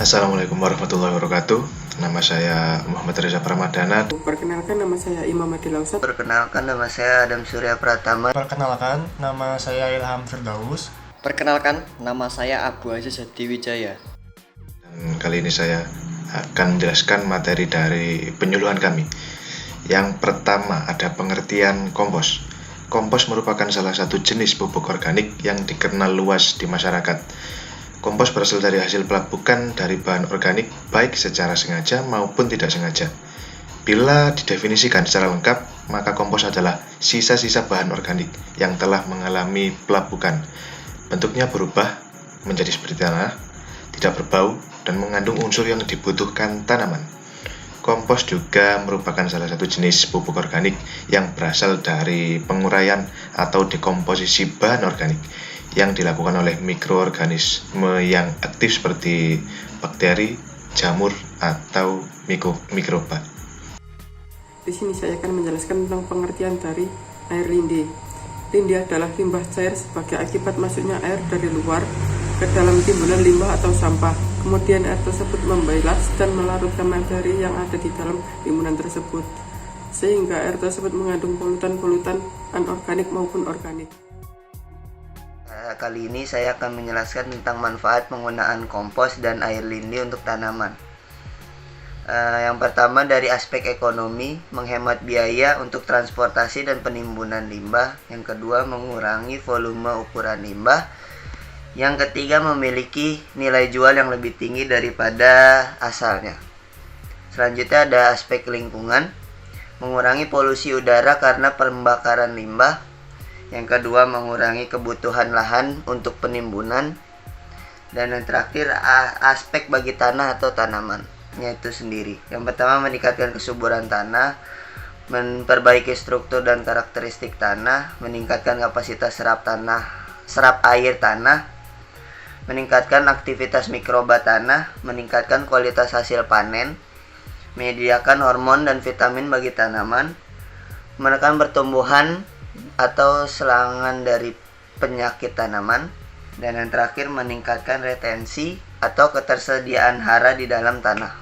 Assalamualaikum warahmatullahi wabarakatuh. Nama saya Muhammad Reza Pramadana. Perkenalkan, nama saya Imam Adi Lausat. Perkenalkan, nama saya Adam Surya Pratama. Perkenalkan, nama saya Ilham Firdaus. Perkenalkan, nama saya Abu Aziz Hadiwijaya. Dan kali ini saya akan menjelaskan materi dari penyuluhan kami. Yang pertama ada pengertian kompos. Kompos merupakan salah satu jenis pupuk organik yang dikenal luas di masyarakat. Kompos berasal dari hasil pelapukan dari bahan organik baik secara sengaja maupun tidak sengaja. Bila didefinisikan secara lengkap, maka kompos adalah sisa-sisa bahan organik yang telah mengalami pelapukan. Bentuknya berubah menjadi seperti tanah, tidak berbau, dan mengandung unsur yang dibutuhkan tanaman. Kompos juga merupakan salah satu jenis pupuk organik yang berasal dari penguraian atau dekomposisi bahan organik yang dilakukan oleh mikroorganisme yang aktif seperti bakteri, jamur, atau mikroba. Di sini saya akan menjelaskan tentang pengertian dari air lindi. Lindi adalah limbah cair sebagai akibat masuknya air dari luar ke dalam timbunan limbah atau sampah. Kemudian air tersebut membilas dan melarutkan materi yang ada di dalam timbunan tersebut, sehingga air tersebut mengandung polutan-polutan anorganik maupun organik. Kali ini saya akan menjelaskan tentang manfaat penggunaan kompos dan air lindi untuk tanaman. Yang pertama dari aspek ekonomi, menghemat biaya untuk transportasi dan penimbunan limbah. Yang kedua, mengurangi volume ukuran limbah. Yang ketiga, memiliki nilai jual yang lebih tinggi daripada asalnya. Selanjutnya ada aspek lingkungan, mengurangi polusi udara karena pembakaran limbah. Yang kedua, mengurangi kebutuhan lahan untuk penimbunan. Dan yang terakhir, aspek bagi tanah atau tanamannya itu sendiri. Yang pertama, meningkatkan kesuburan tanah, memperbaiki struktur dan karakteristik tanah, meningkatkan kapasitas serap air tanah, meningkatkan aktivitas mikroba tanah, meningkatkan kualitas hasil panen, menyediakan hormon dan vitamin bagi tanaman, menekan pertumbuhan atau serangan dari penyakit tanaman, dan yang terakhir meningkatkan retensi atau ketersediaan hara di dalam tanah.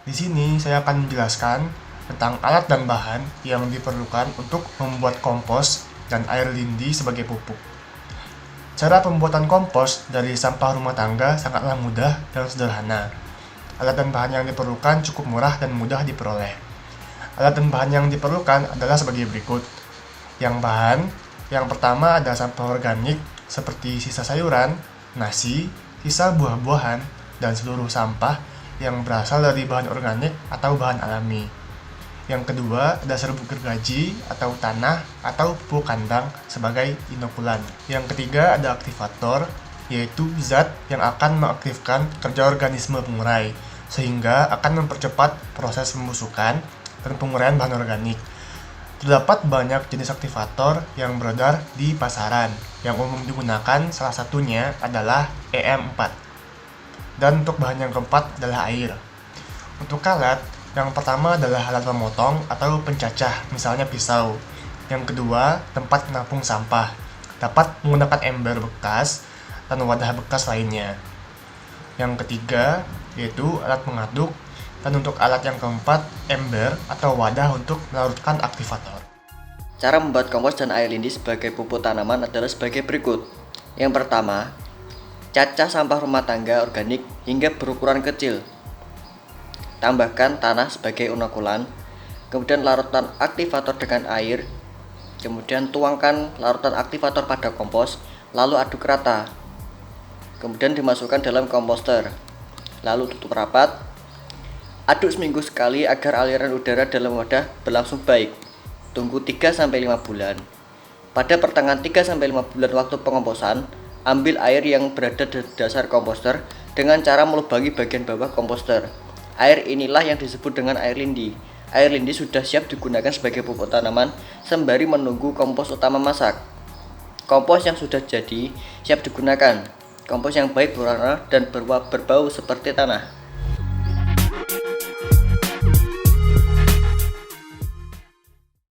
Di sini saya akan menjelaskan tentang alat dan bahan yang diperlukan untuk membuat kompos dan air lindi sebagai pupuk. Cara pembuatan kompos dari sampah rumah tangga sangatlah mudah dan sederhana. Alat dan bahan yang diperlukan cukup murah dan mudah diperoleh. Alat dan bahan yang diperlukan adalah sebagai berikut. Yang pertama ada sampah organik seperti sisa sayuran, nasi, sisa buah-buahan, dan seluruh sampah yang berasal dari bahan organik atau bahan alami. Yang kedua ada serbuk gergaji atau tanah atau pupuk kandang sebagai inokulan. Yang ketiga ada aktivator, yaitu zat yang akan mengaktifkan kerja organisme pengurai, sehingga akan mempercepat proses pembusukan dan penguraian bahan organik. Terdapat banyak jenis aktivator yang beredar di pasaran. Yang umum digunakan salah satunya adalah EM4. Dan untuk bahan yang keempat adalah air. Untuk alat, yang pertama adalah alat pemotong atau pencacah, misalnya pisau. Yang kedua, tempat menampung sampah. Dapat menggunakan ember bekas dan wadah bekas lainnya. Yang ketiga, yaitu alat mengaduk. Dan untuk alat yang keempat, ember atau wadah untuk melarutkan aktivator. Cara membuat kompos dan air lindi sebagai pupuk tanaman adalah sebagai berikut. Yang pertama, cacah sampah rumah tangga organik hingga berukuran kecil. Tambahkan tanah sebagai inokulan, kemudian larutkan aktivator dengan air, kemudian tuangkan larutan aktivator pada kompos, lalu aduk rata. Kemudian dimasukkan dalam komposter, lalu tutup rapat. Aduk seminggu sekali agar aliran udara dalam wadah berlangsung baik. Tunggu 3-5 bulan. Pada pertengahan 3-5 bulan waktu pengomposan, ambil air yang berada di dasar komposter dengan cara melubangi bagian bawah komposter. Air inilah yang disebut dengan air lindi. Air lindi sudah siap digunakan sebagai pupuk tanaman sembari menunggu kompos utama masak. Kompos yang sudah jadi siap digunakan. Kompos yang baik berwarna dan berbau seperti tanah.